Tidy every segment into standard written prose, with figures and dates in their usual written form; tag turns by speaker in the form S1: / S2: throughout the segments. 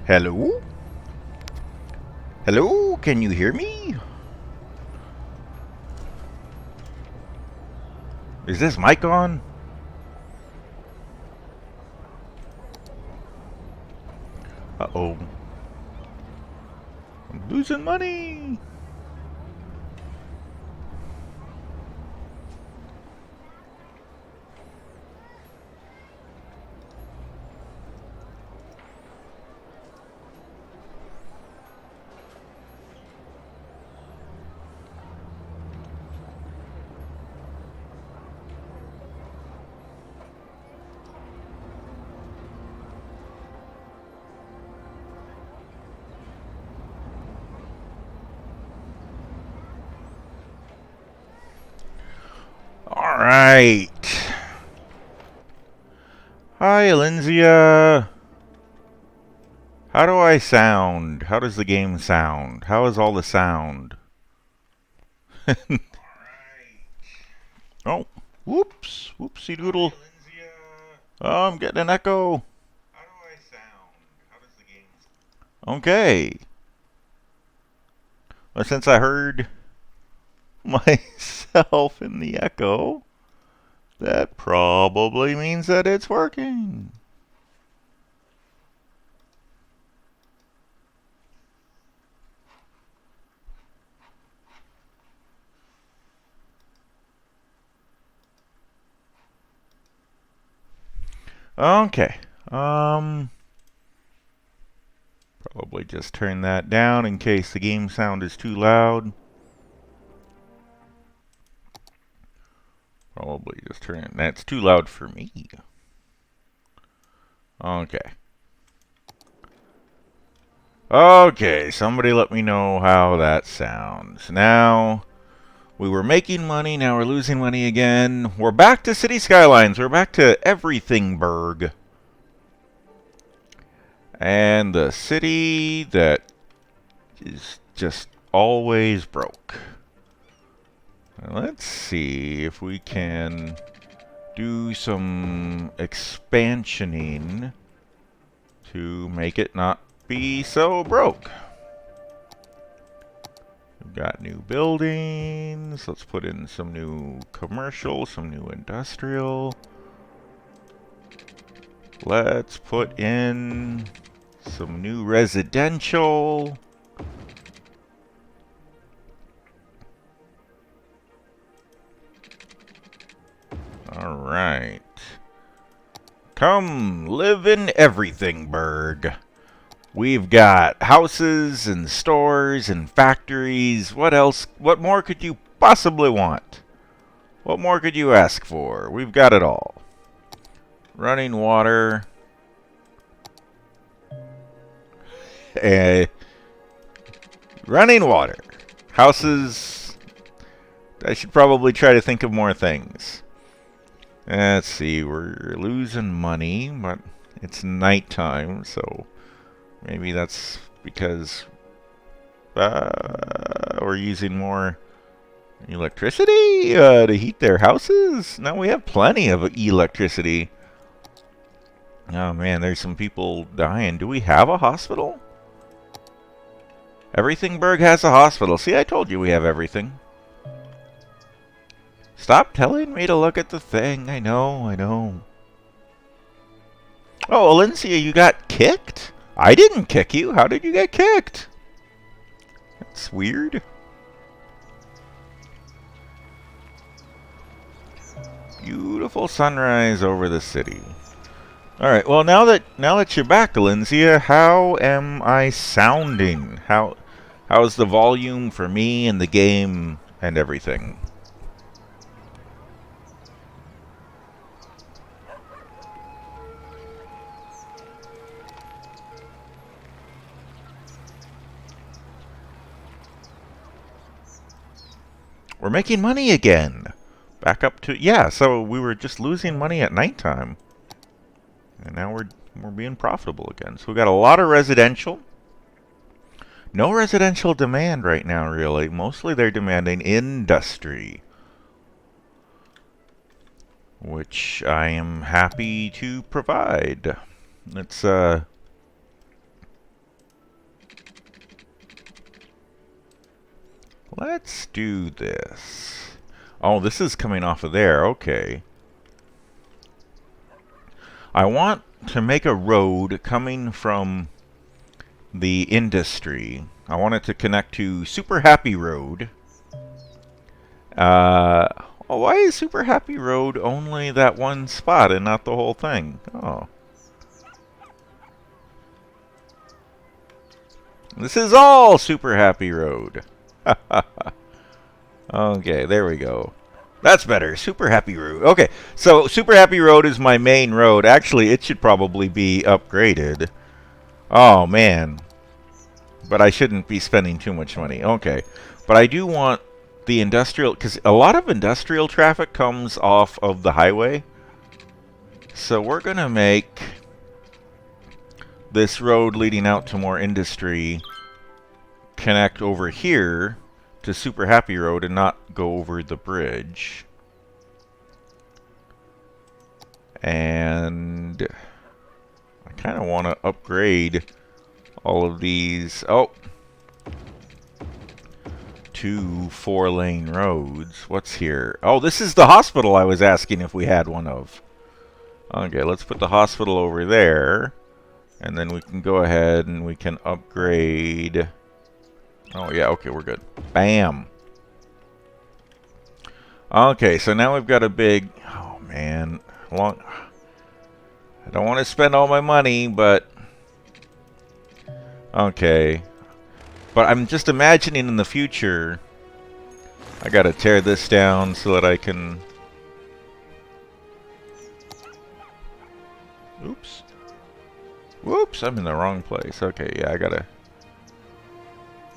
S1: Hello? Hello? Can you hear me? Is this mic on? Uh-oh. I'm losing money. All right. Hi, Alinzia. How do I sound? How does the game sound? How is all the sound? Oh, whoops. Whoopsie doodle. Oh, I'm getting an echo. Okay. Well, since I heard myself in the echo, that probably means that it's working. Okay. Probably just turn that down in case the game sound is too loud. Probably just turn it. That's too loud for me. Okay. Okay, somebody let me know how that sounds. Now, we were making money, now we're losing money again. We're back to City Skylines. We're back to Everythingburg. And the city that is just always broke. Let's see if we can do some expansioning to make it not be so broke. We've got new buildings. Let's put in some new commercial, some new industrial. Let's put in some new residential. All right. Come live in Everythingburg. We've got houses and stores and factories. What else? What more could you possibly want? What more could you ask for? We've got it all. Running water. Uh, Running water. Houses. I should probably try to think of more things. Let's see. We're losing money, but it's nighttime, so maybe that's because we're using more electricity to heat their houses. Now we have plenty of electricity. Oh man, there's some people dying. Do we have a hospital? Everythingburg has a hospital. See, I told you we have everything. Stop telling me to look at the thing. I know, I know. Oh, Valencia, you got kicked? I didn't kick you. How did you get kicked? That's weird. Beautiful sunrise over the city. All right. Well, now that you're back, Valencia, how am I sounding? How's the volume for me and the game and everything? We're making money again. Back up to yeah. So we were just losing money at nighttime, and now we're being profitable again. So we got a lot of residential. No residential demand right now, really. Mostly they're demanding industry, which I am happy to provide. Let's Let's do this. Oh, this is coming off of there. Okay. I want to make a road coming from the industry. I want it to connect to Super Happy Road. Oh, why is Super Happy Road only that one spot and not the whole thing? Oh. This is all Super Happy Road. Okay, there we go. That's better. Super Happy Road. Okay, so Super Happy Road is my main road. Actually, it should probably be upgraded. Oh, man. But I shouldn't be spending too much money. Okay. But I do want the industrial, because a lot of industrial traffic comes off of the highway. So we're going to make this road leading out to more industry connect over here to Super Happy Road and not go over the bridge. And I kind of want to upgrade all of these. Oh, 2 4-lane roads. What's here? Oh, this is the hospital I was asking if we had one of. Okay, let's put the hospital over there. And then we can go ahead and we can upgrade. Oh, yeah, okay, we're good. Bam. Okay, so now we've got a big... Oh, man. I don't want to spend all my money, but... Okay. But I'm just imagining in the future... I gotta tear this down so that I can... Oops. Whoops, I'm in the wrong place. Okay, yeah, I gotta...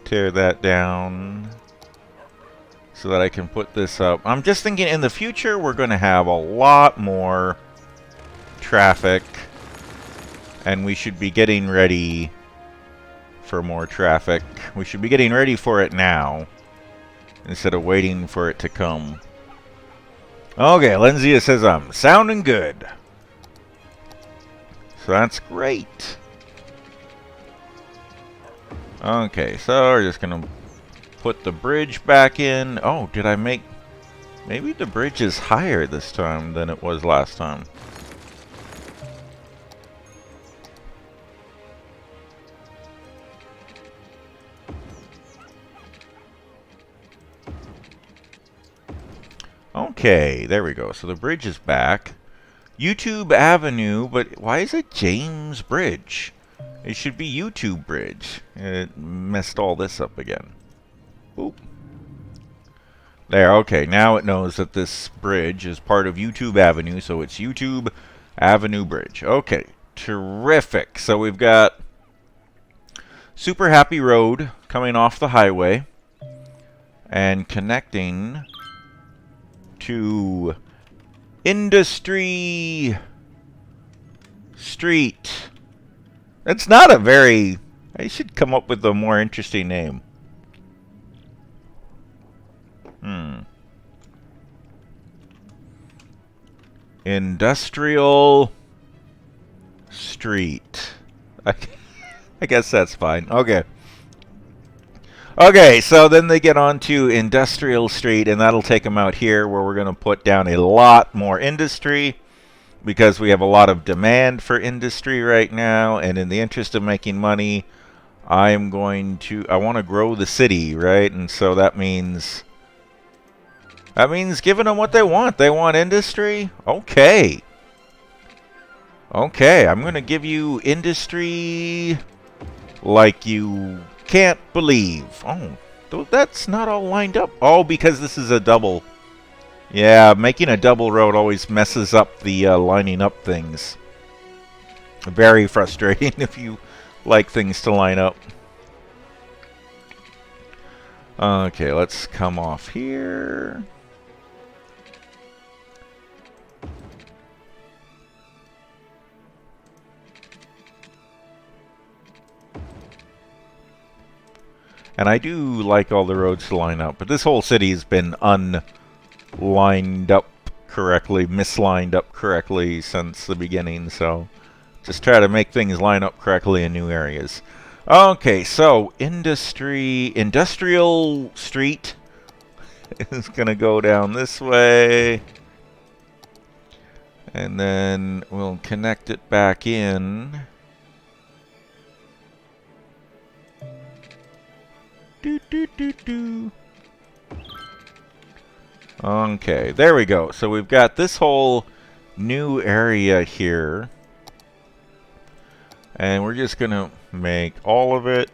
S1: tear that down so that I can put this up. I'm just thinking in the future we're going to have a lot more traffic and we should be getting ready for more traffic. We should be getting ready for it now instead of waiting for it to come. Okay, Lenzia says I'm sounding good. So that's great. Okay, so we're just gonna put the bridge back in. Oh, did I make... Maybe the bridge is higher this time than it was last time. Okay, there we go. So the bridge is back. YouTube Avenue, but why is it James Bridge? It should be YouTube Bridge. It messed all this up again. Boop. There, okay. Now it knows that this bridge is part of YouTube Avenue, so it's YouTube Avenue Bridge. Okay. Terrific. So we've got Super Happy Road coming off the highway and connecting to Industry Street. That's not a very... I should come up with a more interesting name. Industrial Street. I guess that's fine. Okay. Okay, so then they get on to Industrial Street, and that'll take them out here where we're going to put down a lot more industry because we have a lot of demand for industry right now, and in the interest of making money, I want to grow the city, right? And so that means giving them what they want. They want industry? Okay. Okay, I'm going to give you industry like you can't believe. Oh, that's not all lined up. Oh, because this is a double. Yeah, making a double road always messes up the lining up things. Very frustrating if you like things to line up. Okay, let's come off here. And I do like all the roads to line up, but this whole city has been unlined up correctly, mislined up correctly since the beginning, so just try to make things line up correctly in new areas. Okay, so industrial street is gonna go down this way. And then we'll connect it back in. Do. Okay, there we go. So we've got this whole new area here. And we're just going to make all of it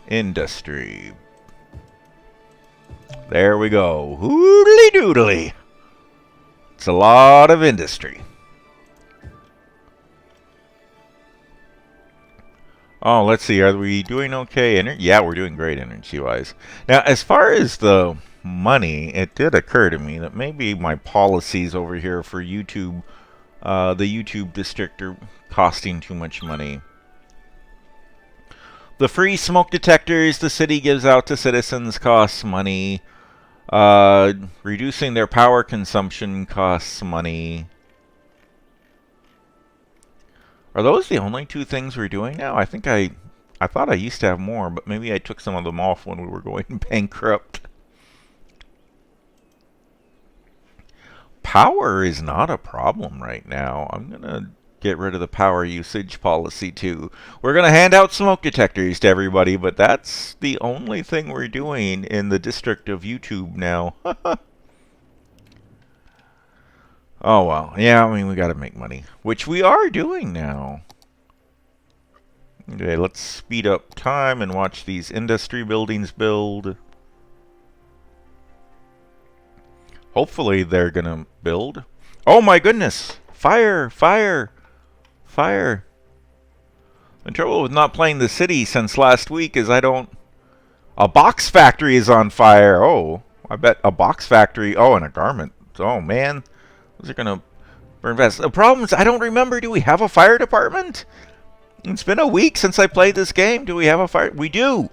S1: industry. There we go. Hoodly doodly. It's a lot of industry. Oh, let's see. Are we doing okay? Yeah, we're doing great energy-wise. Now, as far as the money, it did occur to me that maybe my policies over here for YouTube, the YouTube district, are costing too much money. The free smoke detectors the city gives out to citizens costs money. Reducing their power consumption costs money. Are those the only two things we're doing now? I think I thought I used to have more, but maybe I took some of them off when we were going bankrupt. Power is not a problem right now. I'm going to get rid of the power usage policy too. We're going to hand out smoke detectors to everybody, but that's the only thing we're doing in the district of YouTube now. Oh, well. Yeah, I mean, we got to make money, which we are doing now. Okay, let's speed up time and watch these industry buildings build. Hopefully they're going to build. Oh, my goodness. Fire, fire, fire. The trouble with not playing the city since last week is I don't... A box factory is on fire. Oh, I bet a box factory... Oh, and a garment. Oh, man. Those are going to burn fast. The problem is I don't remember. Do we have a fire department? It's been a week since I played this game. Do we have a fire? We do.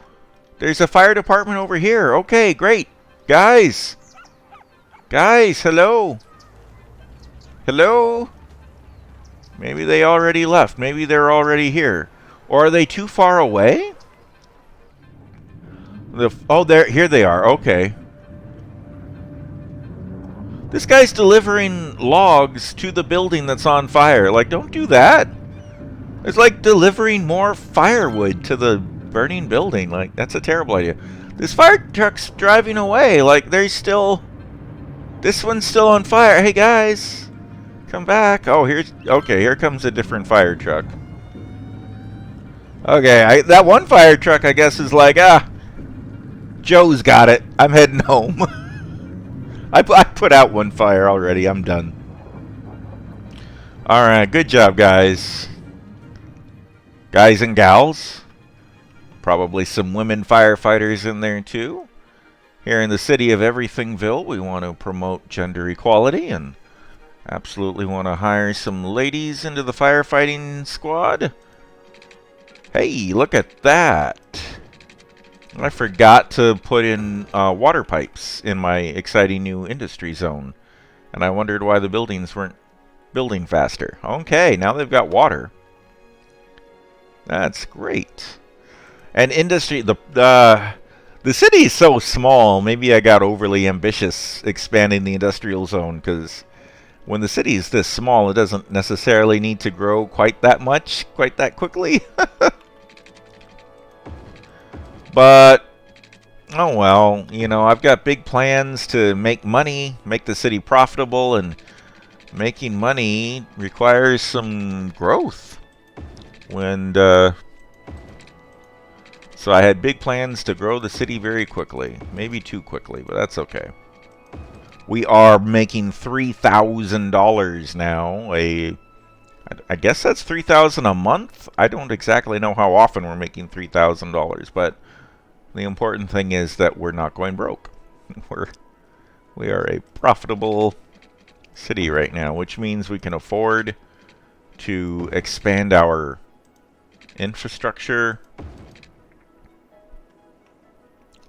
S1: There's a fire department over here. Okay, great. Guys. Guys, hello. Hello. Maybe they already left. Maybe they're already here. Or are they too far away? Oh, here they are. Okay. This guy's delivering logs to the building that's on fire. Like, don't do that. It's like delivering more firewood to the burning building. Like, that's a terrible idea. This fire truck's driving away. Like, there's still... This one's still on fire. Hey, guys. Come back. Oh, okay, here comes a different fire truck. Okay, that one fire truck, I guess, is like, Joe's got it. I'm heading home. I put out one fire already. I'm done. Alright, good job, guys. Guys and gals. Probably some women firefighters in there, too. Here in the city of Everythingville, we want to promote gender equality and absolutely want to hire some ladies into the firefighting squad. Hey, look at that. I forgot to put in water pipes in my exciting new industry zone. And I wondered why the buildings weren't building faster. Okay, now they've got water. That's great. And industry, the city is so small, maybe I got overly ambitious expanding the industrial zone, because when the city is this small, it doesn't necessarily need to grow quite that much, quite that quickly. But, oh well, you know, I've got big plans to make money, make the city profitable, and making money requires some growth. And, so I had big plans to grow the city very quickly. Maybe too quickly, but that's okay. We are making $3,000 now. I guess that's $3,000 a month? I don't exactly know how often we're making $3,000, but the important thing is that we're not going broke. We are a profitable city right now, which means we can afford to expand our infrastructure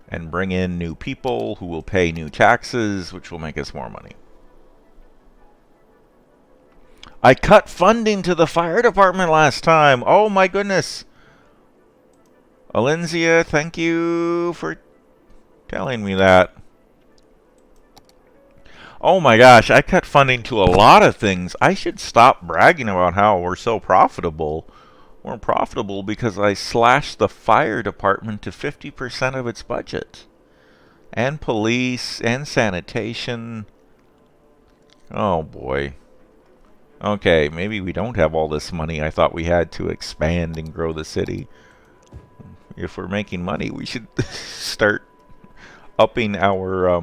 S1: and bring in new people who will pay new taxes, which will make us more money. I cut funding to the fire department last time. Oh my goodness. Alinzia, thank you for telling me that. Oh my gosh, I cut funding to a lot of things. I should stop bragging about how we're so profitable. We're profitable because I slashed the fire department to 50% of its budget. And police, and sanitation. Oh boy. Okay, maybe we don't have all this money I thought we had to expand and grow the city. If we're making money, we should start upping our,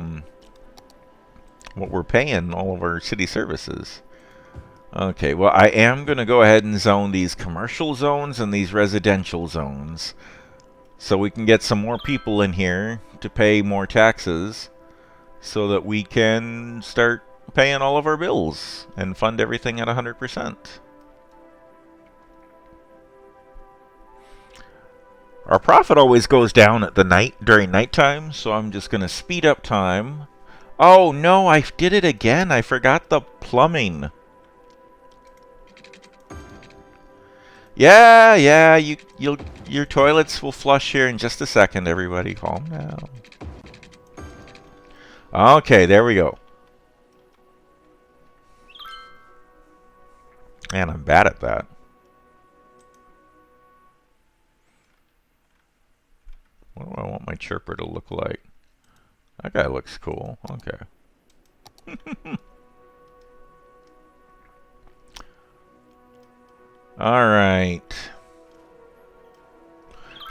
S1: what we're paying all of our city services. Okay, well, I am going to go ahead and zone these commercial zones and these residential zones, so we can get some more people in here to pay more taxes, so that we can start paying all of our bills and fund everything at 100%. Our profit always goes down at the during nighttime, so I'm just going to speed up time. Oh no, I did it again. I forgot the plumbing. Yeah, your toilets will flush here in just a second. Everybody, calm down. Okay, there we go. Man, I'm bad at that. What do I want my chirper to look like? That guy looks cool. Okay. Alright.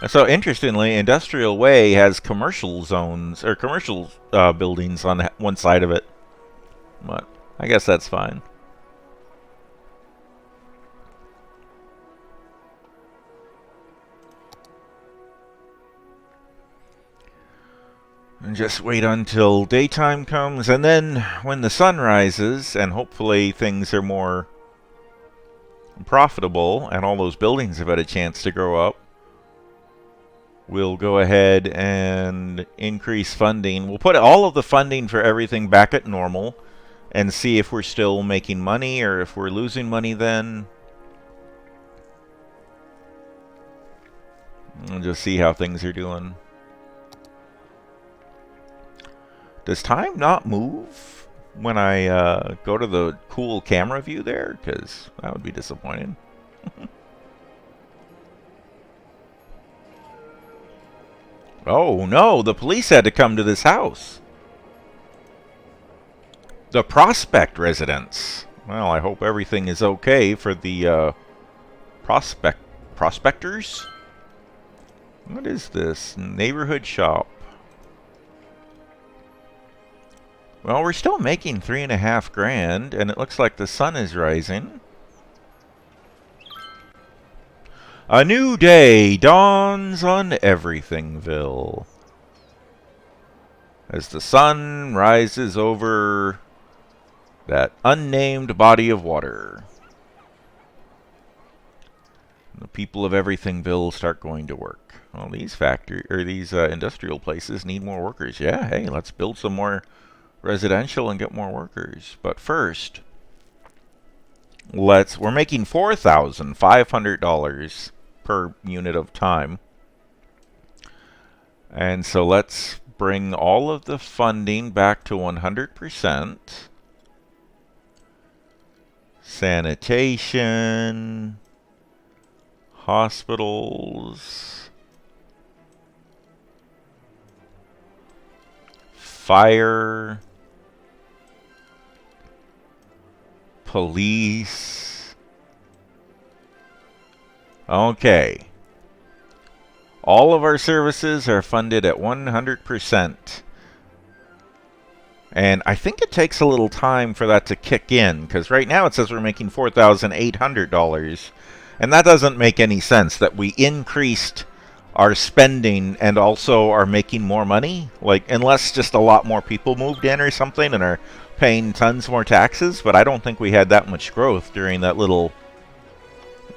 S1: So, interestingly, Industrial Way has commercial zones, or commercial buildings on one side of it. But I guess that's fine. And just wait until daytime comes, and then when the sun rises, and hopefully things are more profitable, and all those buildings have had a chance to grow up, we'll go ahead and increase funding. We'll put all of the funding for everything back at normal, and see if we're still making money, or if we're losing money then. We'll just see how things are doing. Does time not move when I go to the cool camera view there? Because that would be disappointing. Oh no, the police had to come to this house. The Prospect residence. Well, I hope everything is okay for the prospectors? What is this? Neighborhood shop. Well, we're still making $3.5 grand, and it looks like the sun is rising. A new day dawns on Everythingville as the sun rises over that unnamed body of water. The people of Everythingville start going to work. Well, these industrial places need more workers. Yeah, hey, let's build some more residential and get more workers. But first, we're making $4,500 per unit of time. And so let's bring all of the funding back to 100%. Sanitation, hospitals, fire, police. Okay. All of our services are funded at 100%. And I think it takes a little time for that to kick in, because right now it says we're making $4,800. And that doesn't make any sense, that we increased our spending and also are making more money. Like, unless just a lot more people moved in or something and are paying tons more taxes. But I don't think we had that much growth during that little,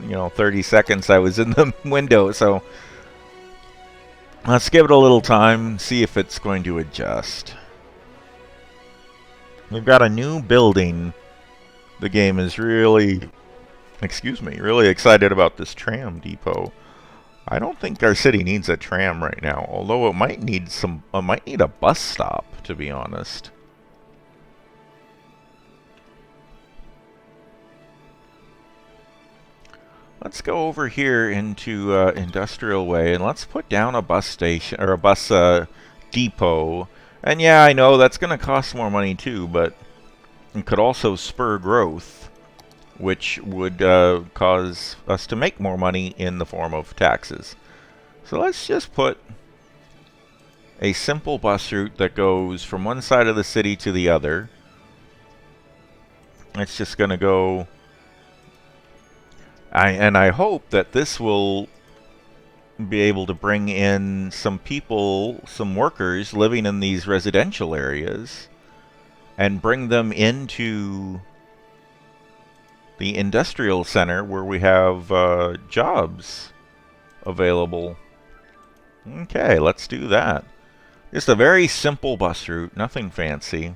S1: 30 seconds I was in the window. So let's give it a little time, see if it's going to adjust. We've got a new building. The game is really excited about this tram depot. I don't think our city needs a tram right now, although it might need a bus stop, to be honest. Let's go over here into Industrial Way and let's put down a bus station or a bus depot. And yeah, I know that's going to cost more money too, but it could also spur growth, which would cause us to make more money in the form of taxes. So let's just put a simple bus route that goes from one side of the city to the other. It's just going to go... I hope that this will be able to bring in some people, some workers living in these residential areas, and bring them into the industrial center where we have jobs available. Okay, let's do that. Just a very simple bus route, nothing fancy.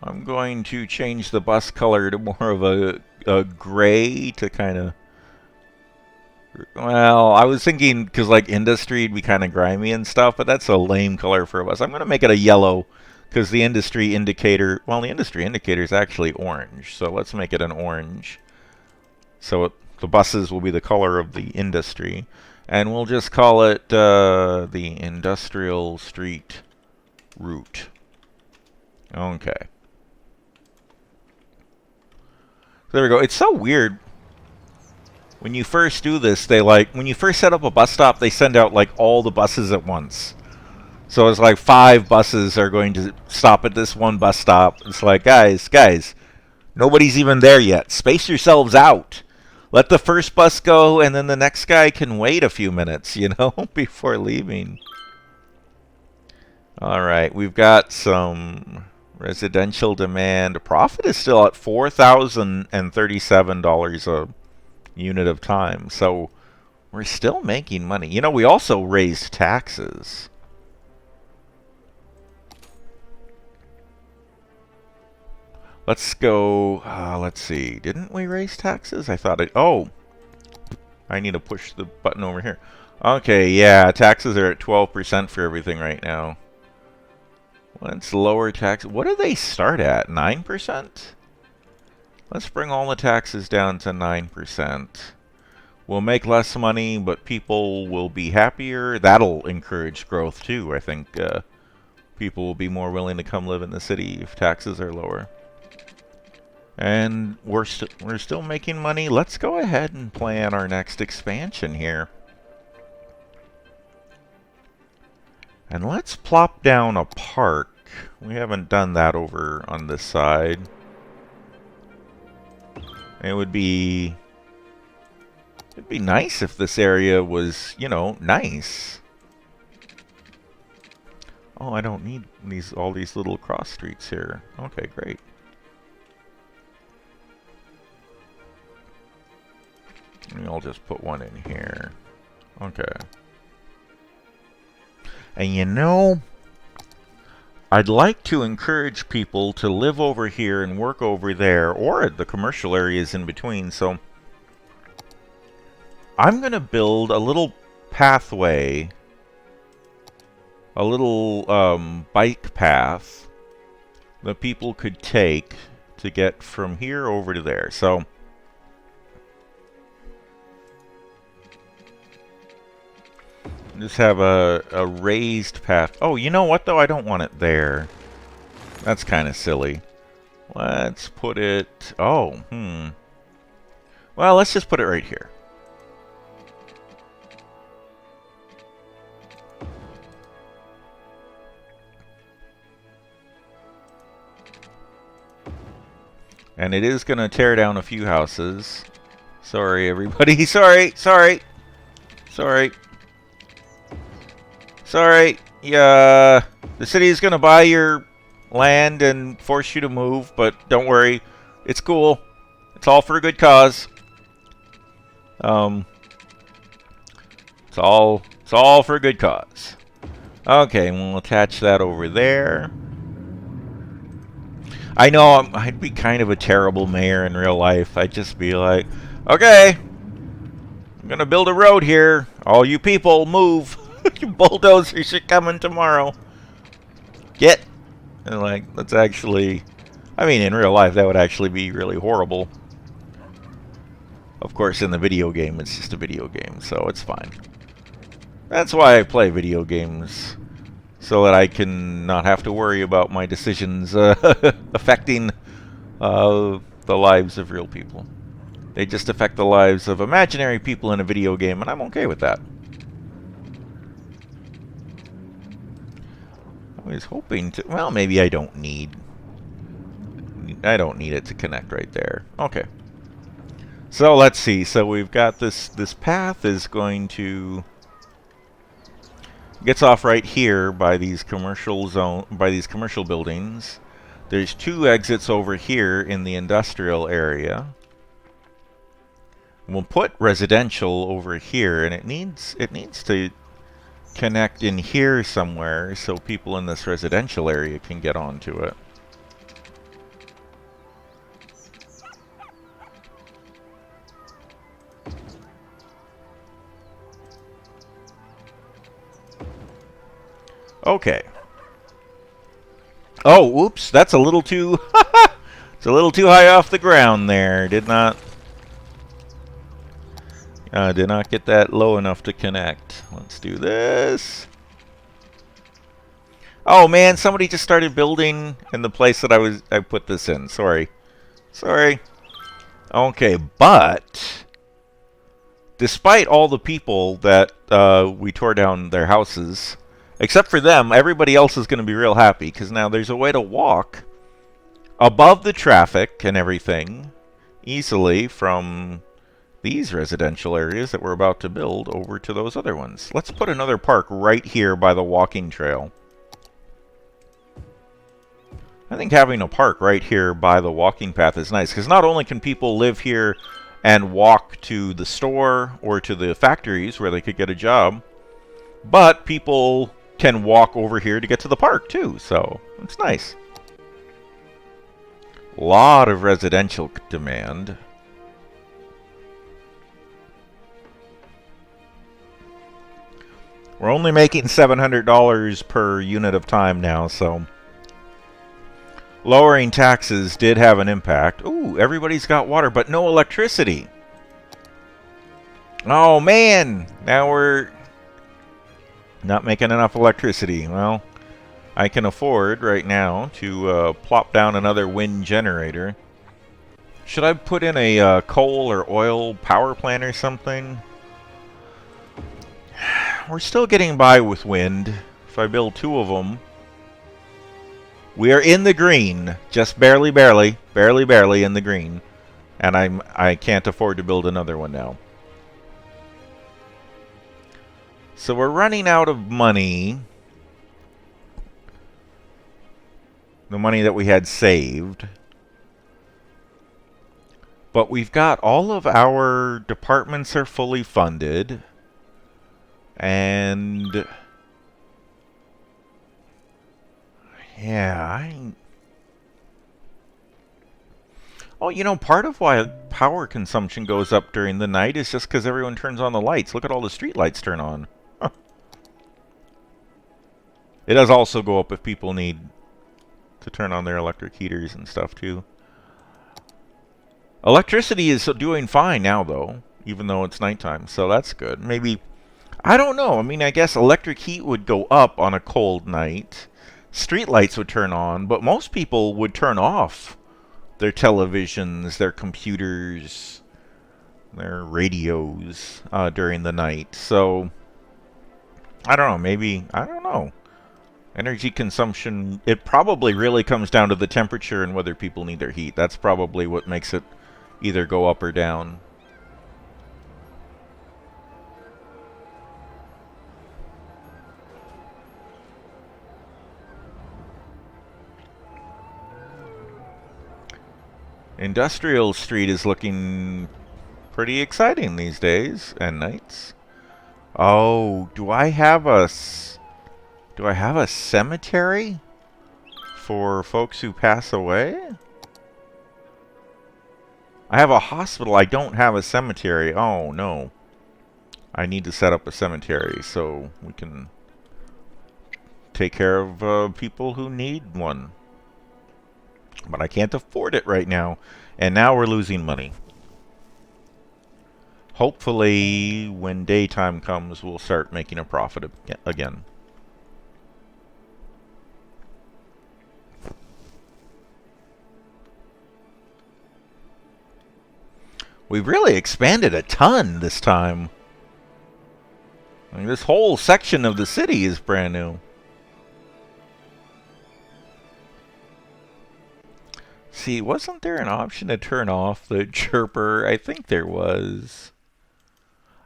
S1: I'm going to change the bus color to more of a gray to kind of... Well, I was thinking, because like industry would be kind of grimy and stuff, but that's a lame color for a bus. I'm going to make it a yellow, because the industry indicator... Well, the industry indicator is actually orange, so let's make it an orange. So the buses will be the color of the industry. And we'll just call it the Industrial Street Route. Okay. There we go. It's so weird. When you first do this, when you first set up a bus stop, they send out like all the buses at once. So it's like 5 buses are going to stop at this one bus stop. It's like, guys, nobody's even there yet. Space yourselves out. Let the first bus go, and then the next guy can wait a few minutes, you know, before leaving. All right, we've got some residential demand. Profit is still at $4,037 a unit of time, so we're still making money. You know, we also raised taxes. Let's go, let's see. Didn't we raise taxes? I thought it... Oh! I need to push the button over here. Okay, yeah, taxes are at 12% for everything right now. Let's lower tax. What do they start at? 9%? Let's bring all the taxes down to 9%. We'll make less money, but people will be happier. That'll encourage growth too. I think people will be more willing to come live in the city if taxes are lower. And we're still making money. Let's go ahead and plan our next expansion here. And let's plop down a park. We haven't done that over on this side. It'd be nice if this area was, you know, nice. Oh, I don't need all these little cross streets here. Okay, great. And I'll just put one in here. Okay. And you know, I'd like to encourage people to live over here and work over there, or at the commercial areas in between, so I'm going to build a little pathway, a little bike path that people could take to get from here over to there. So just have a raised path. Oh, you know what though? I don't want it there. That's kind of silly. Let's put it... Oh, Well, let's just put it right here. And it is going to tear down a few houses. Sorry, everybody. Sorry. Yeah, the city is going to buy your land and force you to move, but don't worry. It's cool. It's all for a good cause. It's all for a good cause. Okay, we'll attach that over there. I know I'd be kind of a terrible mayor in real life. I'd just be like, okay, I'm gonna build a road here. All you people, move. You bulldozers should come in tomorrow. Get. And like, that's actually, I mean, in real life, that would actually be really horrible. Of course, in the video game, it's just a video game, so it's fine. That's why I play video games, so that I can not have to worry about my decisions affecting the lives of real people. They just affect the lives of imaginary people in a video game, and I'm okay with that. I was hoping to... Well, maybe I don't need... I don't need it to connect right there. Okay. So, let's see. So, we've got this path is going to... Gets off right here by these commercial buildings. There's 2 exits over here in the industrial area. We'll put residential over here, and it needs to connect in here somewhere so people in this residential area can get onto it. Okay. Oh, oops, that's a little too it's a little too high off the ground there. Did not get that low enough to connect. Let's do this. Oh man, somebody just started building in the place that I put this in. Sorry. Okay, but despite all the people that we tore down their houses, except for them, everybody else is going to be real happy because now there's a way to walk above the traffic and everything easily from these residential areas that we're about to build over to those other ones. Let's put another park right here by the walking trail. I think having a park right here by the walking path is nice because not only can people live here and walk to the store or to the factories where they could get a job, but people can walk over here to get to the park too, so it's nice. Lot of residential demand. We're only making $700 per unit of time now, so lowering taxes did have an impact. Ooh, everybody's got water, but no electricity. Oh man, now we're not making enough electricity. Well, I can afford right now to plop down another wind generator. Should I put in a coal or oil power plant or something? We're still getting by with wind. If I build 2 of them, we are in the green, just barely in the green, and I can't afford to build another one now. So we're running out of money. The money that we had saved. But we've got all of our departments are fully funded. And yeah, oh, you know, part of why power consumption goes up during the night is just because everyone turns on the lights. Look at all the street lights turn on. Huh. It does also go up if people need to turn on their electric heaters and stuff too. Electricity is doing fine now though, even though it's nighttime, so that's good. Maybe, I don't know, I mean, I guess electric heat would go up on a cold night. Street lights would turn on, but most people would turn off their televisions, their computers, their radios during the night. So, I don't know, maybe, I don't know. Energy consumption, it probably really comes down to the temperature and whether people need their heat. That's probably what makes it either go up or down. Industrial Street is looking pretty exciting these days and nights. Oh, do I have a cemetery for folks who pass away? I have a hospital. I don't have a cemetery. Oh, no. I need to set up a cemetery so we can take care of people who need one. But I can't afford it right now. And now we're losing money. Hopefully, when daytime comes, we'll start making a profit again. We've really expanded a ton this time. I mean, this whole section of the city is brand new. See, wasn't there an option to turn off the chirper? I think there was.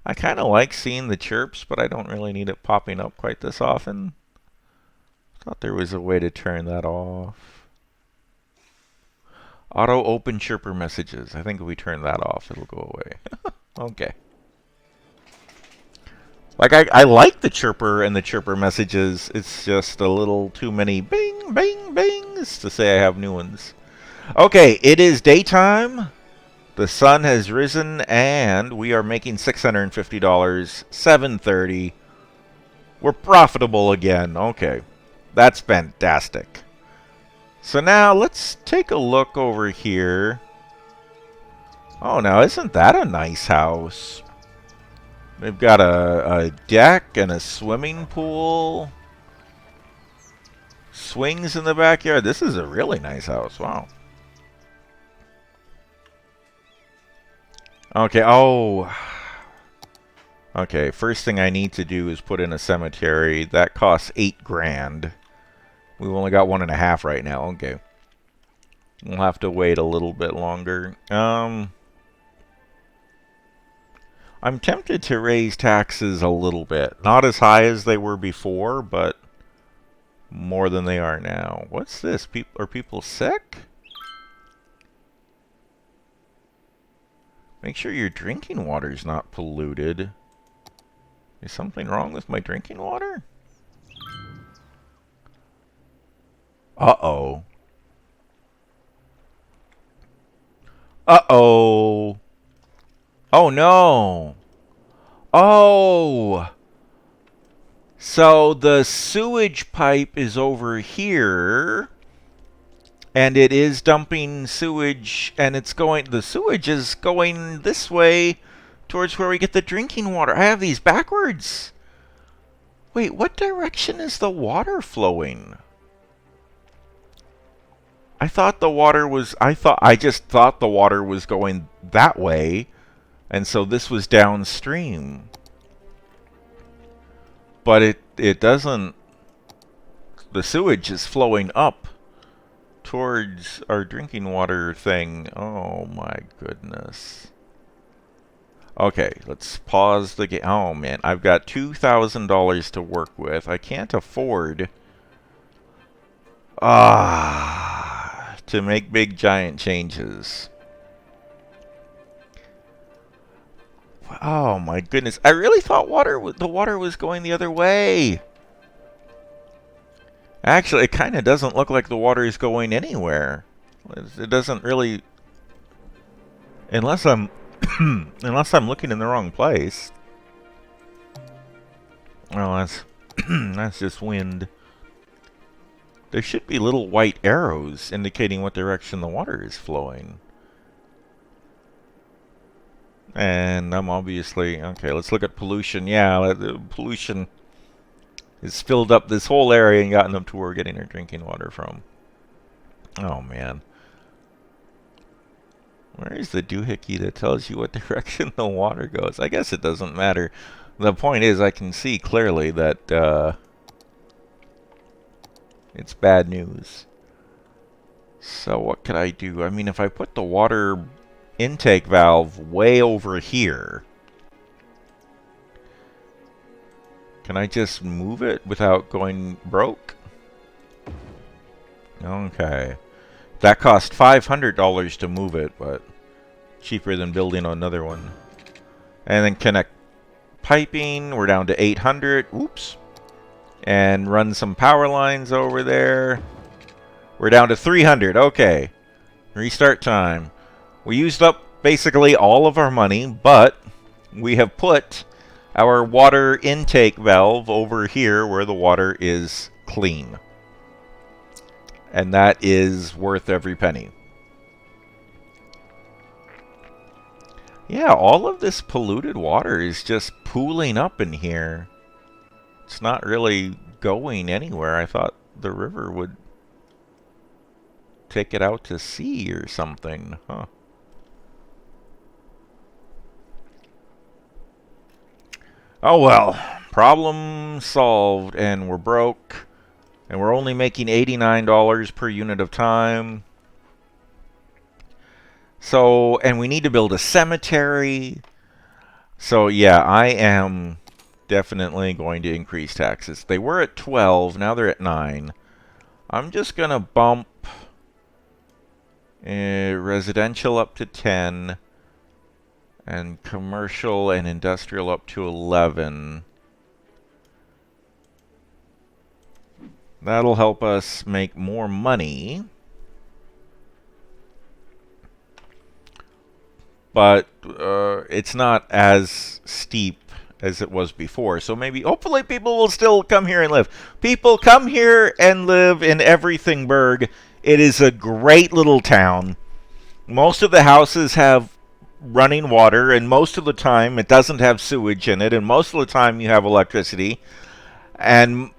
S1: I kind of like seeing the chirps, but I don't really need it popping up quite this often. Thought there was a way to turn that off. Auto open chirper messages. I think if we turn that off, it'll go away. Okay. Like, I like the chirper and the chirper messages. It's just a little too many bing, bing, bings to say I have new ones. Okay, it is daytime. The sun has risen, and we are making $650. $730. We're profitable again. Okay, that's fantastic. So now let's take a look over here. Oh, now isn't that a nice house? They've got a deck and a swimming pool. Swings in the backyard. This is a really nice house. Wow. Okay, oh. Okay, first thing I need to do is put in a cemetery. That costs $8,000. We've only got 1.5 right now. Okay. We'll have to wait a little bit longer. I'm tempted to raise taxes a little bit. Not as high as they were before, but more than they are now. What's this? Are people sick? Make sure your drinking water's not polluted. Is something wrong with my drinking water? Uh-oh. Uh-oh. Oh, no. Oh. So the sewage pipe is over here. And it is dumping sewage. And it's going... The sewage is going this way towards where we get the drinking water. I have these backwards. Wait, what direction is the water flowing? I thought the water was... I just thought the water was going that way. And so this was downstream. But it doesn't... The sewage is flowing up towards our drinking water thing. Oh my goodness. Okay, let's pause the game. Oh man, I've got $2,000 to work with. I can't afford... to make big giant changes. Oh my goodness. I really thought the water was going the other way. Actually, it kind of doesn't look like the water is going anywhere. It doesn't really... Unless I'm... unless I'm looking in the wrong place. Oh, that's... that's just wind. There should be little white arrows indicating what direction the water is flowing. And I'm obviously... Okay, let's look at pollution. Yeah, the pollution has filled up this whole area and gotten up to where we're getting our drinking water from. Oh, man. Where is the doohickey that tells you what direction the water goes? I guess it doesn't matter. The point is I can see clearly that it's bad news. So what could I do? I mean, if I put the water intake valve way over here, can I just move it without going broke? Okay. That cost $500 to move it, but cheaper than building another one. And then connect piping. We're down to 800. Oops. And run some power lines over there. We're down to 300. Okay. Restart time. We used up basically all of our money, but we have put our water intake valve over here where the water is clean. And that is worth every penny. Yeah, all of this polluted water is just pooling up in here. It's not really going anywhere. I thought the river would take it out to sea or something. Huh. Oh well, problem solved, and we're broke, and we're only making $89 per unit of time. So, and we need to build a cemetery. So yeah, I am definitely going to increase taxes. They were at 12, now they're at 9. I'm just gonna bump residential up to 10. And commercial and industrial up to 11. That'll help us make more money. But it's not as steep as it was before. So maybe, hopefully people will still come here and live. People, come here and live in Everythingburg. It is a great little town. Most of the houses have running water, and most of the time it doesn't have sewage in it, and most of the time you have electricity. And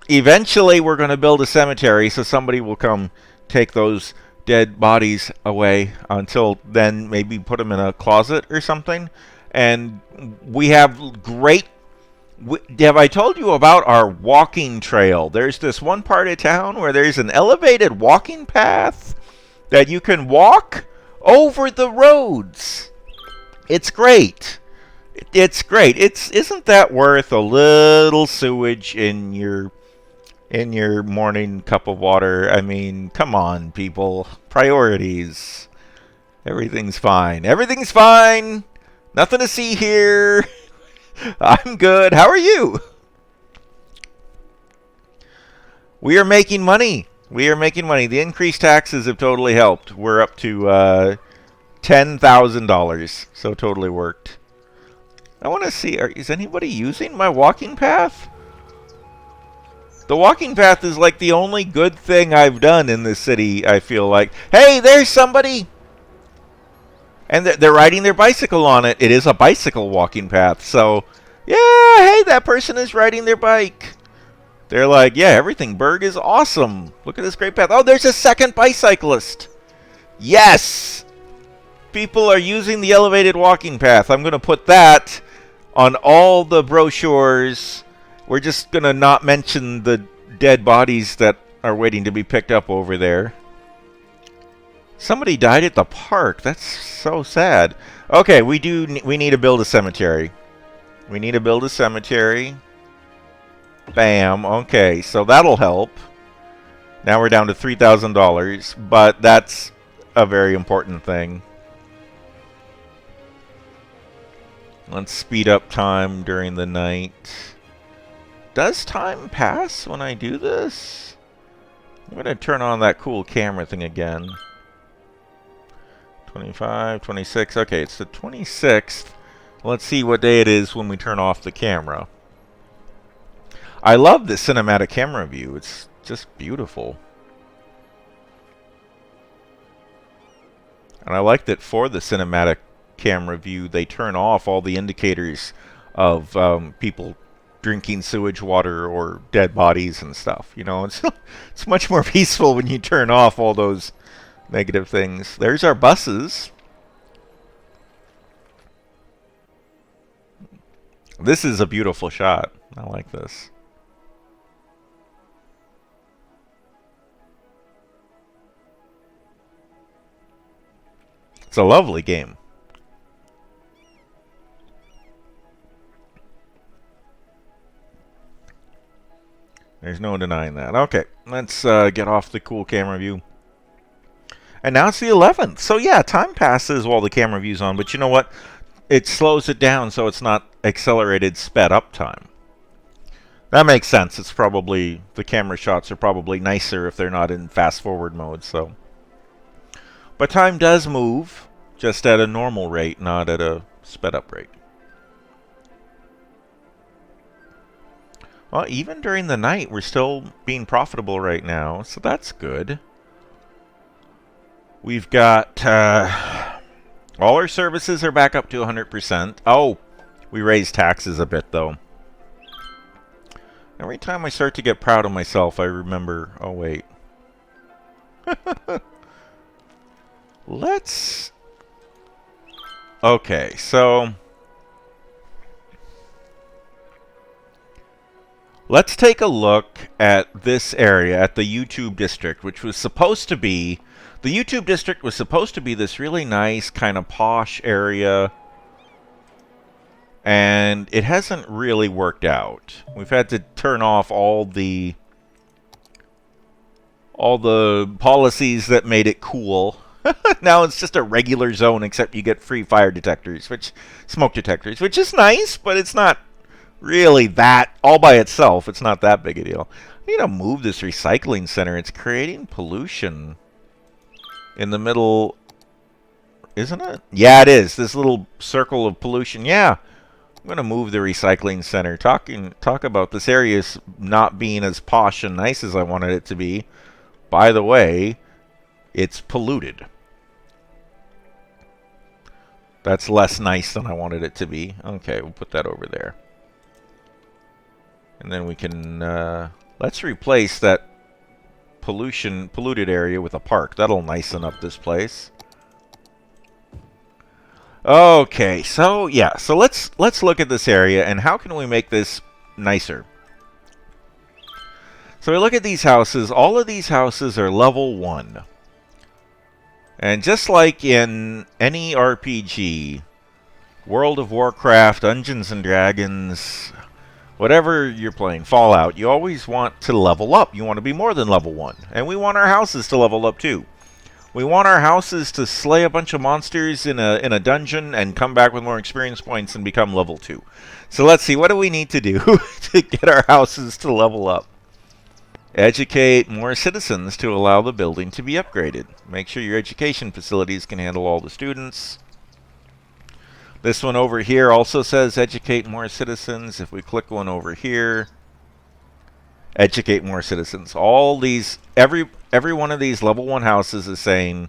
S1: eventually we're going to build a cemetery, so somebody will come take those dead bodies away. Until then, maybe put them in a closet or something. And we have great... Have I told you about our walking trail? There's this one part of town where there's an elevated walking path that you can walk over the roads. It's great. It's great. Isn't that worth a little sewage in your morning cup of water? I mean, come on, people. Priorities. Everything's fine. Everything's fine. Nothing to see here. I'm good. How are you? We are making money. We are making money. The increased taxes have totally helped. We're up to $10,000, so totally worked. I want to see, is anybody using my walking path? The walking path is like the only good thing I've done in this city, I feel like. Hey, there's somebody! And they're riding their bicycle on it. It is a bicycle walking path, so... Yeah, hey, that person is riding their bike. They're like, yeah, Everythingburg is awesome. Look at this great path. Oh, there's a second bicyclist. Yes! People are using the elevated walking path. I'm going to put that on all the brochures. We're just going to not mention the dead bodies that are waiting to be picked up over there. Somebody died at the park. That's so sad. Okay, we need to build a cemetery. We need to build a cemetery. Bam. Okay, so that'll help. Now we're down to $3,000, but that's a very important thing. Let's speed up time during the night. Does time pass when I do this? I'm going to turn on that cool camera thing again. 25, 26. Okay, it's the 26th. Let's see what day it is when we turn off the camera. I love the cinematic camera view. It's just beautiful. And I like that for the cinematic camera view, they turn off all the indicators of people drinking sewage water or dead bodies and stuff. You know, it's much more peaceful when you turn off all those negative things. There's our buses. This is a beautiful shot. I like this. It's a lovely game. There's no denying that. Okay, let's get off the cool camera view. And now it's the 11th. So yeah, time passes while the camera view's on, but you know what? It slows it down so it's not accelerated, sped up time. That makes sense. It's probably, the camera shots are probably nicer if they're not in fast forward mode, so. But time does move, just at a normal rate, not at a sped up rate. Well, even during the night, we're still being profitable right now, so that's good. We've got, all our services are back up to 100%. Oh, we raised taxes a bit, though. Every time I start to get proud of myself, I remember, oh wait. Let's... Okay, so... Let's take a look at this area, at the YouTube district, which was supposed to be... The YouTube district was supposed to be this really nice, kind of posh area. And it hasn't really worked out. We've had to turn off all the policies that made it cool. Now it's just a regular zone, except you get free fire detectors, smoke detectors, which is nice, but it's not really that, all by itself, it's not that big a deal. I need to move this recycling center. It's creating pollution in the middle, isn't it? Yeah, it is. This little circle of pollution. Yeah. I'm going to move the recycling center. Talk about this area not being as posh and nice as I wanted it to be. By the way, it's polluted. That's less nice than I wanted it to be. Okay, we'll put that over there. And then we can, let's replace that polluted area with a park. That'll nicen up this place. Okay, so yeah, so let's look at this area and how can we make this nicer? So we look at these houses. All of these houses are level 1. And just like in any RPG, World of Warcraft, Dungeons and Dragons, whatever you're playing, Fallout, you always want to level up. You want to be more than level 1. And we want our houses to level up too. We want our houses to slay a bunch of monsters in a dungeon and come back with more experience points and become level 2. So let's see, what do we need to do to get our houses to level up? Educate more citizens to allow the building to be upgraded. Make sure your education facilities can handle all the students. This one over here also says educate more citizens. If we click one over here, educate more citizens. All these, every one of these level 1 houses is saying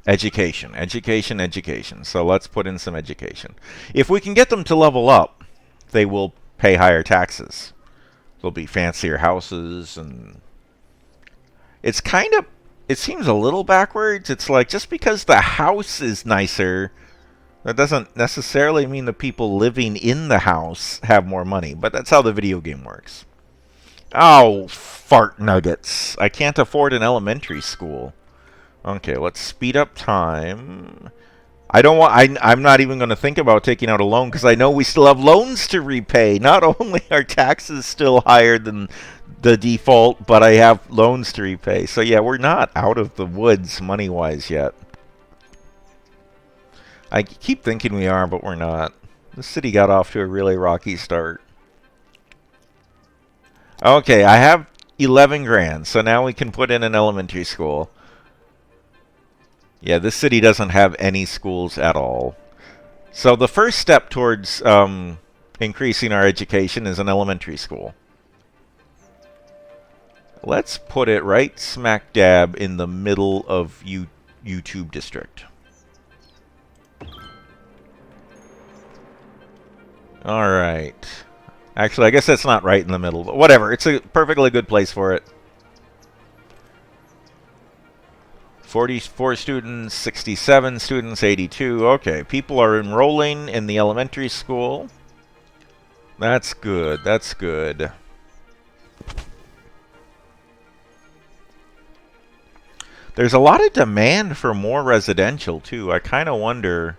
S1: education, education, education. So let's put in some education. If we can get them to level up, they will pay higher taxes. There'll be fancier houses, and it's kind of, it seems a little backwards. It's like just because the house is nicer, that doesn't necessarily mean the people living in the house have more money. But that's how the video game works. Oh, fart nuggets. I can't afford an elementary school. Okay, let's speed up time. I'm not even going to think about taking out a loan because I know we still have loans to repay. Not only are taxes still higher than the default, but I have loans to repay. So yeah, we're not out of the woods money-wise yet. I keep thinking we are, but we're not. The city got off to a really rocky start. Okay, I have 11 grand, so now we can put in an elementary school. Yeah, this city doesn't have any schools at all. So the first step towards increasing our education is an elementary school. Let's put it right smack dab in the middle of YouTube district. Alright. Actually, I guess that's not right in the middle, but whatever. It's a perfectly good place for it. 44 students, 67 students, 82. Okay, people are enrolling in the elementary school. That's good. That's good. There's a lot of demand for more residential, too. I kind of wonder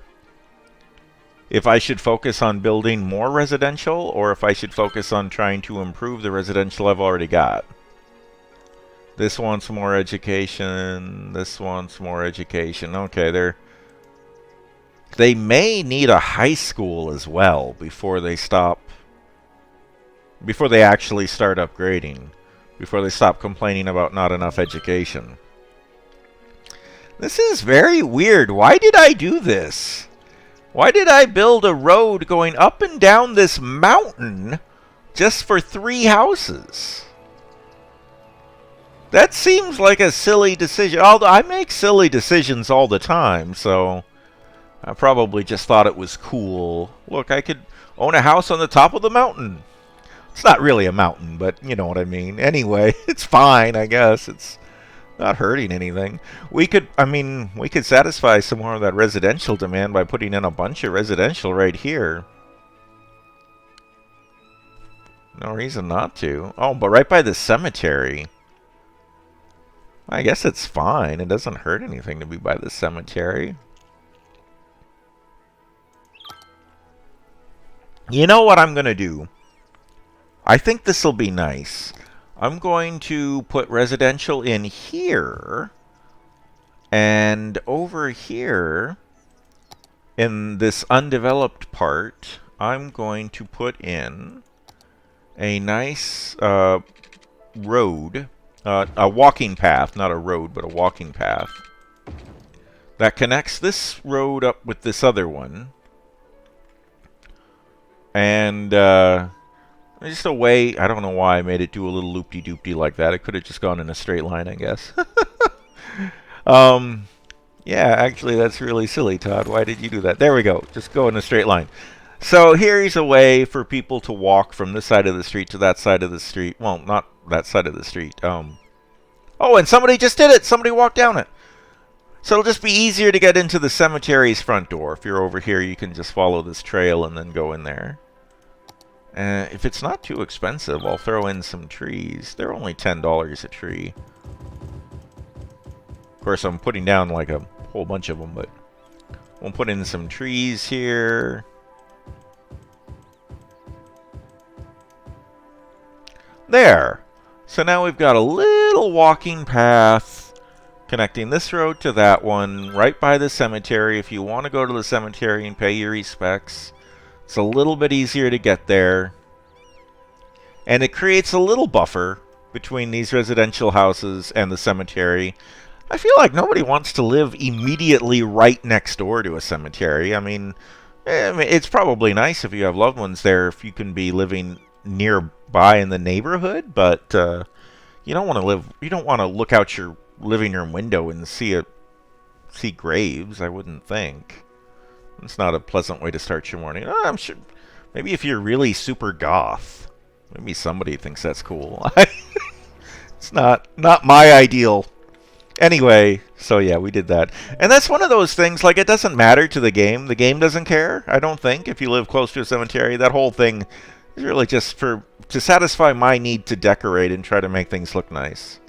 S1: if I should focus on building more residential or if I should focus on trying to improve the residential I've already got. This wants more education. This wants more education. Okay, they may need a high school as well before they stop Before they actually start upgrading. Before they stop complaining about not enough education. This is very weird. Why did I do this? Why did I build a road going up and down this mountain just for 3 houses? That seems like a silly decision. Although I make silly decisions all the time, so I probably just thought it was cool. Look, I could own a house on the top of the mountain. It's not really a mountain, but you know what I mean. Anyway, it's fine, I guess. It's not hurting anything. We could satisfy some more of that residential demand by putting in a bunch of residential right here. No reason not to. Oh, but right by the cemetery. I guess it's fine. It doesn't hurt anything to be by the cemetery. You know what I'm going to do? I think this will be nice. I'm going to put residential in here. And over here, in this undeveloped part, I'm going to put in a nice road. A walking path, not a road, but a walking path. That connects this road up with this other one. And, just a way, I don't know why I made it do a little loopty-doopty like that. It could have just gone in a straight line, I guess. Yeah, actually, that's really silly, Todd. Why did you do that? There we go. Just go in a straight line. So here's a way for people to walk from this side of the street to that side of the street. Well, not that side of the street. Oh, and somebody just did it. Somebody walked down it. So it'll just be easier to get into the cemetery's front door. If you're over here, you can just follow this trail and then go in there. If it's not too expensive, I'll throw in some trees. They're only $10 a tree. Of course, I'm putting down like a whole bunch of them, but we'll put in some trees here. There. So now we've got a little walking path connecting this road to that one, right by the cemetery. If you want to go to the cemetery and pay your respects, it's a little bit easier to get there. And it creates a little buffer between these residential houses and the cemetery. I feel like nobody wants to live immediately right next door to a cemetery. I mean, it's probably nice if you have loved ones there, if you can be living nearby in the neighborhood, but you don't want to look out your living room window and see graves, I wouldn't think. It's not a pleasant way to start your morning. I'm sure maybe if you're really super goth, maybe somebody thinks that's cool. It's not my ideal. Anyway, so yeah, we did that. And that's one of those things, like, it doesn't matter to the game. The game doesn't care, I don't think, if you live close to a cemetery. That whole thing is really just to satisfy my need to decorate and try to make things look nice.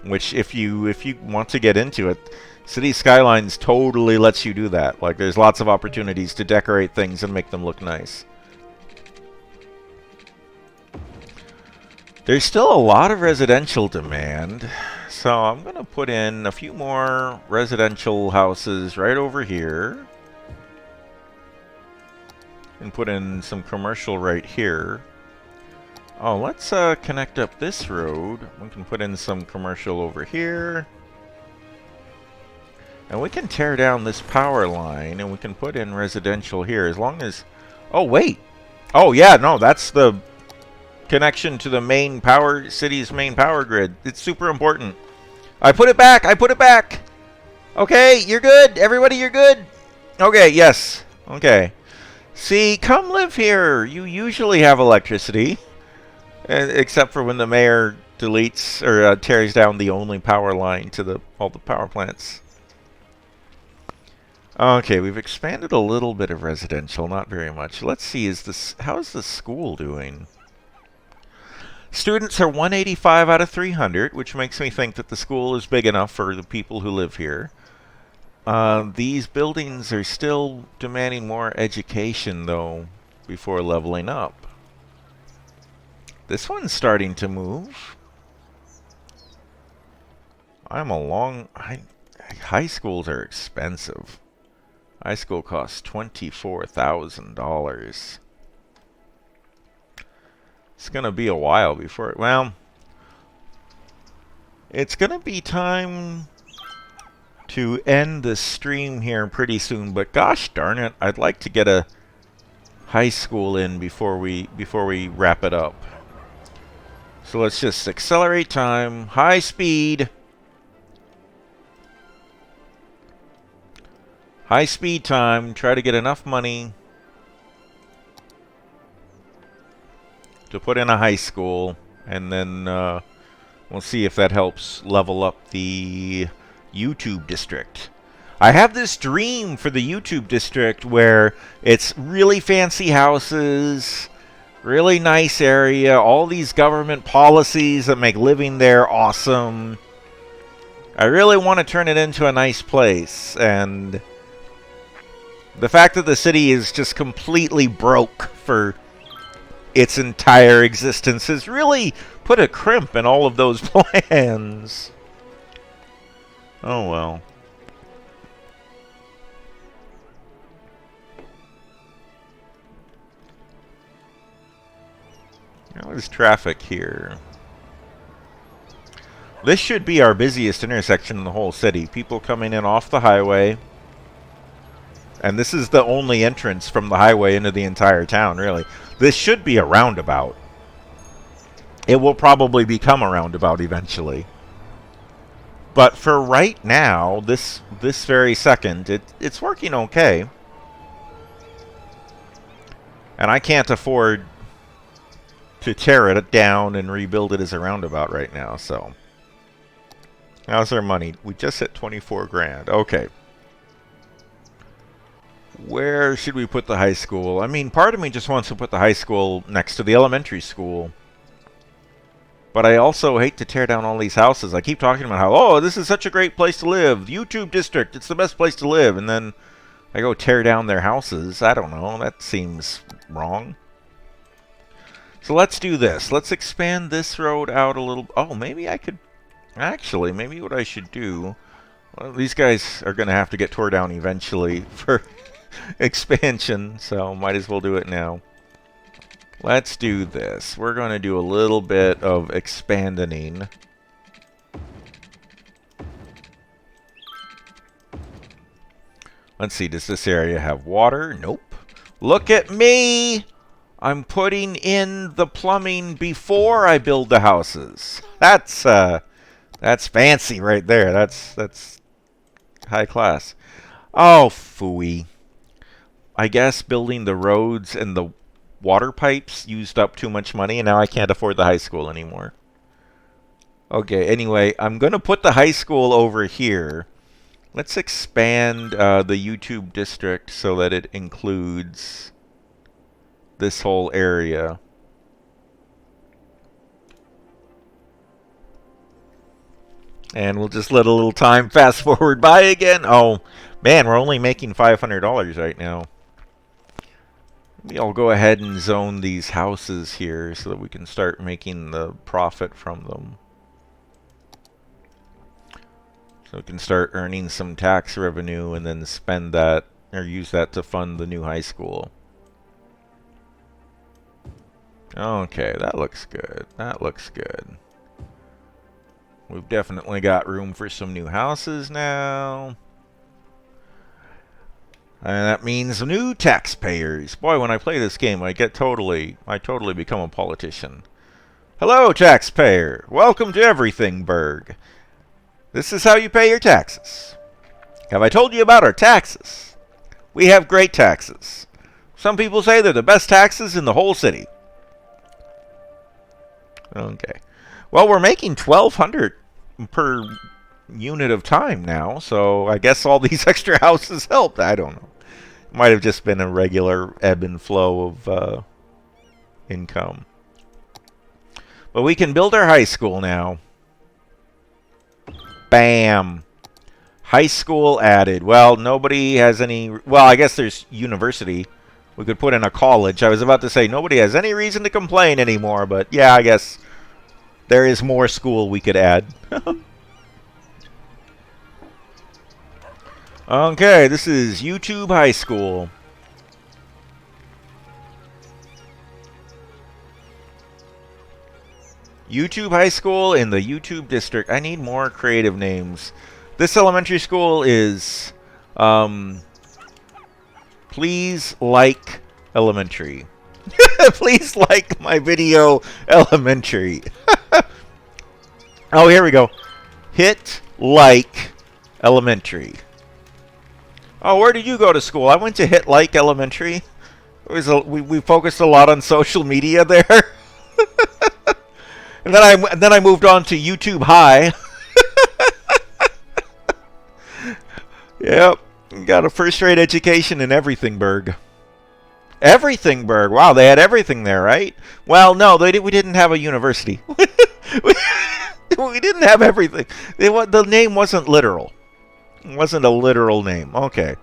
S1: Which, if you want to get into it, Cities Skylines totally lets you do that. Like, there's lots of opportunities to decorate things and make them look nice. There's still a lot of residential demand, so I'm going to put in a few more residential houses right over here. And put in some commercial right here. Oh, let's connect up this road. We can put in some commercial over here. And we can tear down this power line, and we can put in residential here, as long as... Oh, wait! Oh, yeah, no, that's the connection to the city's main power grid. It's super important. I put it back! I put it back! Okay, you're good! Everybody, you're good! Okay, yes. Okay. See, come live here! You usually have electricity. Except for when the mayor deletes, or tears down the only power line to all the power plants. Okay, we've expanded a little bit of residential, not very much. Let's see, how's the school doing? Students are 185 out of 300, which makes me think that the school is big enough for the people who live here. These buildings are still demanding more education, though, before leveling up. This one's starting to move. High schools are expensive. High school costs $24,000. It's going to be a while before it... Well, it's going to be time to end the stream here pretty soon, but gosh darn it, I'd like to get a high school in before we wrap it up. So let's just accelerate time, high speed. High speed time, try to get enough money to put in a high school, and then we'll see if that helps level up the YouTube district. I have this dream for the YouTube district where it's really fancy houses, really nice area, all these government policies that make living there awesome. I really want to turn it into a nice place, and the fact that the city is just completely broke for its entire existence has really put a crimp in all of those plans. Oh well. There's traffic here. This should be our busiest intersection in the whole city. People coming in off the highway. And this is the only entrance from the highway into the entire town, really. This should be a roundabout. It will probably become a roundabout eventually. But for right now, this very second, it's working okay. And I can't afford to tear it down and rebuild it as a roundabout right now, so. How's our money? We just hit 24 grand. Okay. Where should we put the high school? I mean, part of me just wants to put the high school next to the elementary school. But I also hate to tear down all these houses. I keep talking about how, oh, this is such a great place to live. YouTube district, it's the best place to live. And then I go tear down their houses. I don't know. That seems wrong. So let's do this. Let's expand this road out a little. Oh, maybe I could... Actually, maybe what I should do... Well, these guys are going to have to get tore down eventually for expansion, so might as well do it now. Let's do this. We're going to do a little bit of expanding. Let's see, does this area have water? Nope. Look at me! I'm putting in the plumbing before I build the houses. That's fancy right there. That's high class. Oh, phooey. I guess building the roads and the water pipes used up too much money, and now I can't afford the high school anymore. Okay, anyway, I'm going to put the high school over here. Let's expand the YouTube district so that it includes this whole area. And we'll just let a little time fast forward by again. Oh, man, we're only making $500 right now. Maybe I'll go ahead and zone these houses here so that we can start making the profit from them. So we can start earning some tax revenue and then spend that, or use that to fund the new high school. Okay, that looks good. That looks good. We've definitely got room for some new houses now. And that means new taxpayers. Boy, when I play this game, I totally become a politician. Hello, taxpayer. Welcome to Everythingburg. This is how you pay your taxes. Have I told you about our taxes? We have great taxes. Some people say they're the best taxes in the whole city. Okay. Well, we're making $1,200 per unit of time now, so I guess all these extra houses helped. I don't know. It might have just been a regular ebb and flow of income. But we can build our high school now. Bam! High school added. Well, nobody has any... Well, I guess there's university. We could put in a college. I was about to say nobody has any reason to complain anymore, but yeah, I guess there is more school we could add. Okay, this is YouTube High School. YouTube High School in the YouTube District. I need more creative names. This elementary school is, please like elementary. Please like my video elementary. Oh, here we go. Hit like elementary. Oh, where did you go to school? I went to Hit Like Elementary. It was we focused a lot on social media there. And then I moved on to YouTube High. Yep. Got a first-rate education in Everythingburg. Everythingburg. Wow, they had everything there, right? Well, no, we didn't have a university. We didn't have everything. The name wasn't literal. It wasn't a literal name. Okay.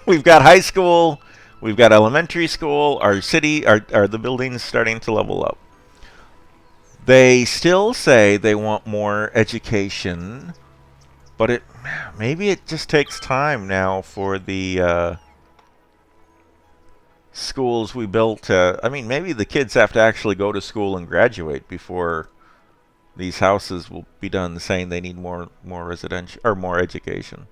S1: We've got high school. We've got elementary school. Our city, are the buildings starting to level up? They still say they want more education, but maybe it just takes time now for the schools we built. I mean, maybe the kids have to actually go to school and graduate before these houses will be done saying they need more residential or more education.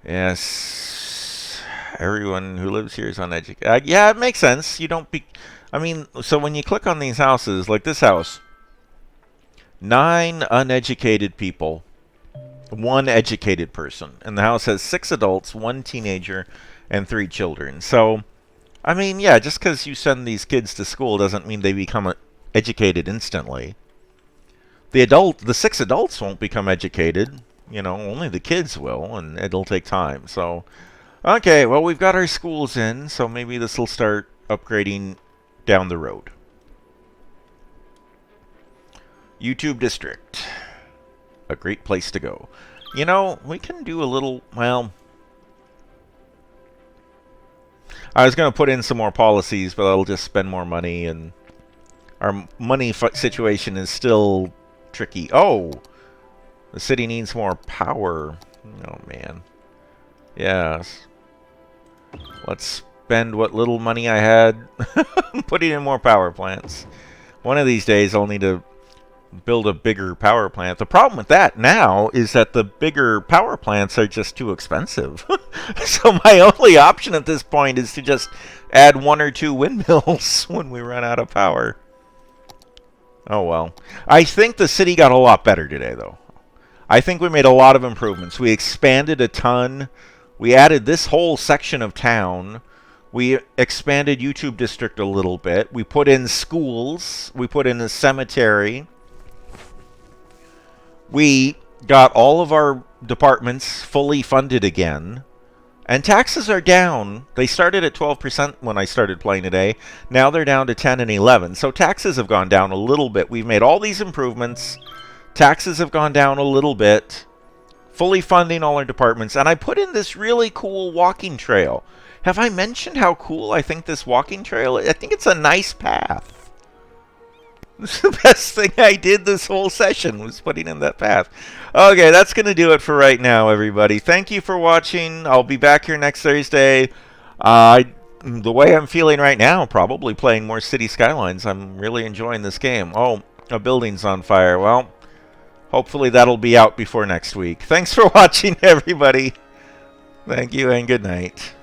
S1: Yes, everyone who lives here is uneducated. Yeah, it makes sense. You don't be. I mean, so when you click on these houses, like this house, 9 uneducated people, 1 educated person, and the house has 6 adults, 1 teenager, and 3 children. So, I mean, yeah, just because you send these kids to school doesn't mean they become educated instantly. The 6 adults won't become educated. You know, only the kids will, and it'll take time. So, okay, well, we've got our schools in, so maybe this will start upgrading down the road. YouTube District. A great place to go. You know, we can do a little, well, I was going to put in some more policies, but I'll just spend more money, and our money situation is still tricky. Oh, the city needs more power. Oh, man. Yes. Let's spend what little money I had putting in more power plants. One of these days, I'll need to build a bigger power plant. The problem with that now is that the bigger power plants are just too expensive. So my only option at this point is to just add 1 or 2 windmills when we run out of power. Oh well. I think the city got a lot better today, though. I think we made a lot of improvements. We expanded a ton. We added this whole section of town. We expanded YouTube District a little bit. We put in schools. We put in a cemetery. We got all of our departments fully funded again. And taxes are down. They started at 12% when I started playing today. Now they're down to 10 and 11. So taxes have gone down a little bit. We've made all these improvements. Taxes have gone down a little bit. Fully funding all our departments. And I put in this really cool walking trail. Have I mentioned how cool I think this walking trail is? I think it's a nice path. This is the best thing I did this whole session, was putting in that path. Okay, that's going to do it for right now, everybody. Thank you for watching. I'll be back here next Thursday. The way I'm feeling right now, probably playing more Cities Skylines. I'm really enjoying this game. Oh, a building's on fire. Well, hopefully that'll be out before next week. Thanks for watching, everybody. Thank you and good night.